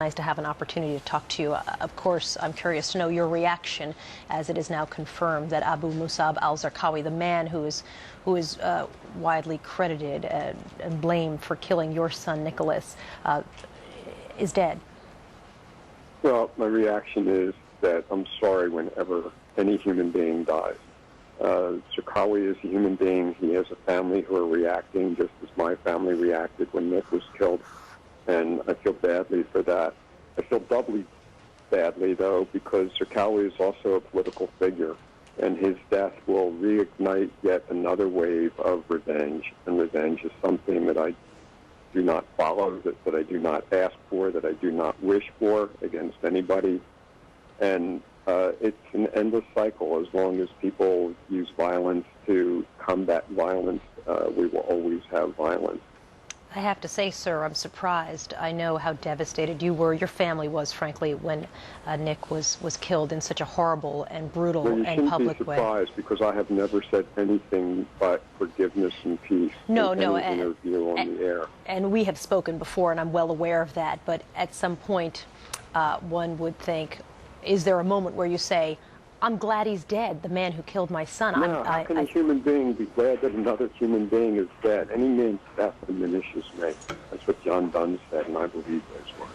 Nice to have an opportunity to talk to you. Of course, I'm curious to know your reaction as it is now confirmed that Abu Musab al-Zarqawi, the man who is widely credited and blamed for killing your son Nicholas, is dead. Well, my reaction is that I'm sorry whenever any human being dies. Zarqawi is a human being. He has a family who are reacting just as my family reacted when Nick was killed. And I feel badly for that. I feel doubly badly, though, because Zarqawi is also a political figure, and his death will reignite yet another wave of revenge. And revenge is something that I do not follow, that I do not ask for, that I do not wish for against anybody. And it's an endless cycle. As long as people use violence to combat violence, we will always have violence. I have to say, sir, I'm surprised. I know how devastated you were, your family was, frankly, when Nick was killed in such a horrible and brutal and public way. You shouldn't be surprised, because I have never said anything but forgiveness and peace in any interview on the air. And we have spoken before, and I'm well aware of that. But at some point, one would think, is there a moment where you say, I'm glad he's dead, the man who killed my son? No, how can a human being be glad that another human being is dead? Any man's death diminishes me. That's what John Donne said, and I believe those words.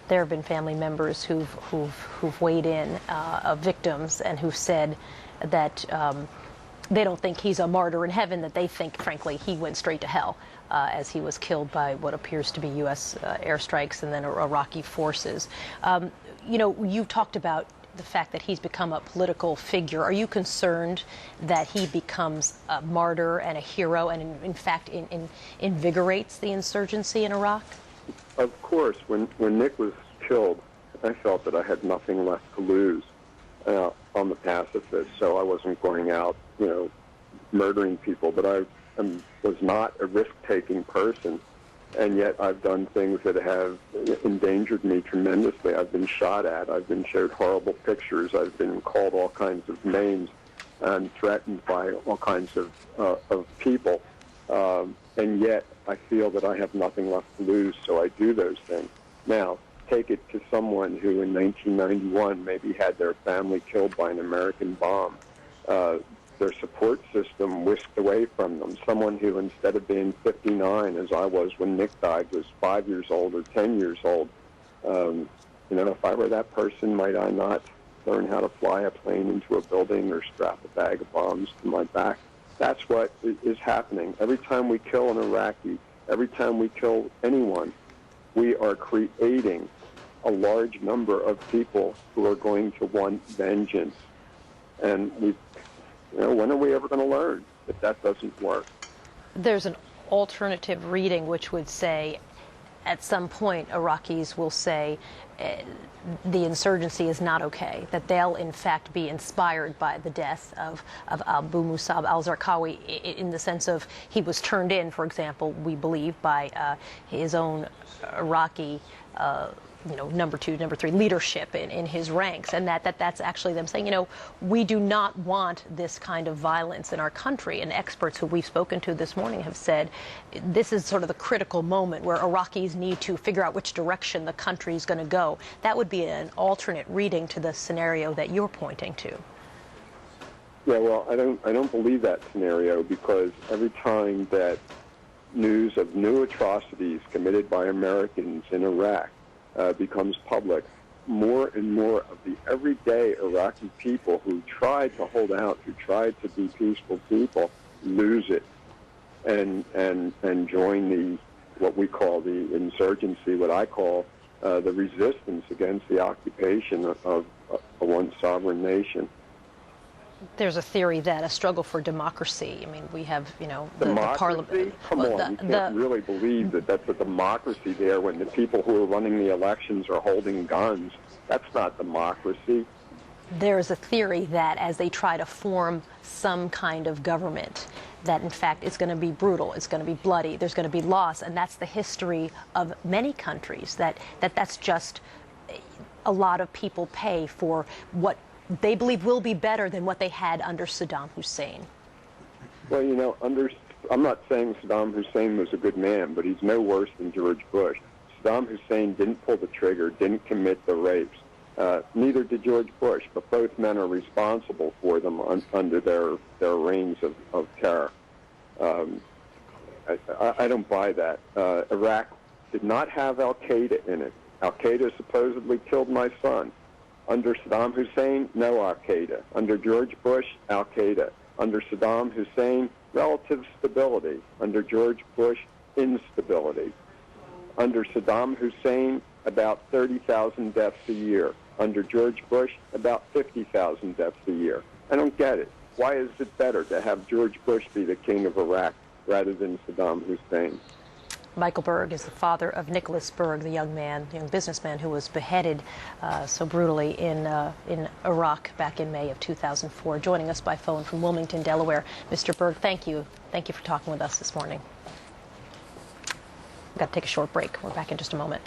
There have been family members who've weighed in, of victims, and who've said that they don't think he's a martyr in heaven, that they think, frankly, he went straight to hell as he was killed by what appears to be U.S. airstrikes and then Iraqi forces. You know, you talked about the fact that he's become a political figure. Are you concerned that he becomes a martyr and a hero and, in fact, invigorates the insurgency in Iraq? Of course. When Nick was killed, I felt that I had nothing left to lose. I'm a pacifist, so I wasn't going out, murdering people, but I was not a risk-taking person. And yet I've done things that have endangered me tremendously. I've been shot at. I've been showed horrible pictures. I've been called all kinds of names and threatened by all kinds of people. And yet I feel that I have nothing left to lose, so I do those things. Now, take it to someone who in 1991 maybe had their family killed by an American bomb. Their support system whisked away from them. Someone who, instead of being 59, as I was when Nick died, was 5 years old or 10 years old. If I were that person, might I not learn how to fly a plane into a building or strap a bag of bombs to my back? That's what is happening. Every time we kill an Iraqi, every time we kill anyone, we are creating a large number of people who are going to want vengeance. And when are we ever going to learn that that doesn't work? There's an alternative reading which would say, at some point, Iraqis will say the insurgency is not okay, that they'll in fact be inspired by the death of Abu Musab al-Zarqawi, in the sense of he was turned in, for example, we believe, by his own Iraqi number 2, number 3 leadership in his ranks, and that's actually them saying, we do not want this kind of violence in our country. And experts who we've spoken to this morning have said this is sort of the critical moment where Iraqis need to figure out which direction the country is going to go. That would be an alternate reading to the scenario that you're pointing to. Yeah, well, I don't believe that scenario, because every time that news of new atrocities committed by Americans in Iraq becomes public, more and more of the everyday Iraqi people who tried to hold out, who tried to be peaceful people, lose it and join what we call the insurgency, what I call the resistance against the occupation of a once sovereign nation. There's a theory that a struggle for democracy. I mean, we have, the parliament. Come on, you can't really believe that that's a democracy there when the people who are running the elections are holding guns. That's not democracy. There's a theory that as they try to form some kind of government, that in fact it's going to be brutal, it's going to be bloody, there's going to be loss, and that's the history of many countries. That's just a lot of people pay for what they believe will be better than what they had under Saddam Hussein. Well, I'm not saying Saddam Hussein was a good man, but he's no worse than George Bush. Saddam Hussein didn't pull the trigger, didn't commit the rapes. Neither did George Bush, but both men are responsible for them under their reigns of terror. I don't buy that. Iraq did not have al-Qaeda in it. Al-Qaeda supposedly killed my son. Under Saddam Hussein, no al-Qaeda. Under George Bush, al-Qaeda. Under Saddam Hussein, relative stability. Under George Bush, instability. Under Saddam Hussein, about 30,000 deaths a year. Under George Bush, about 50,000 deaths a year. I don't get it. Why is it better to have George Bush be the king of Iraq rather than Saddam Hussein? Michael Berg is the father of Nicholas Berg, the young businessman who was beheaded so brutally in Iraq back in May of 2004. Joining us by phone from Wilmington, Delaware. Mr. Berg, thank you. Thank you for talking with us this morning. We've got to take a short break. We're back in just a moment.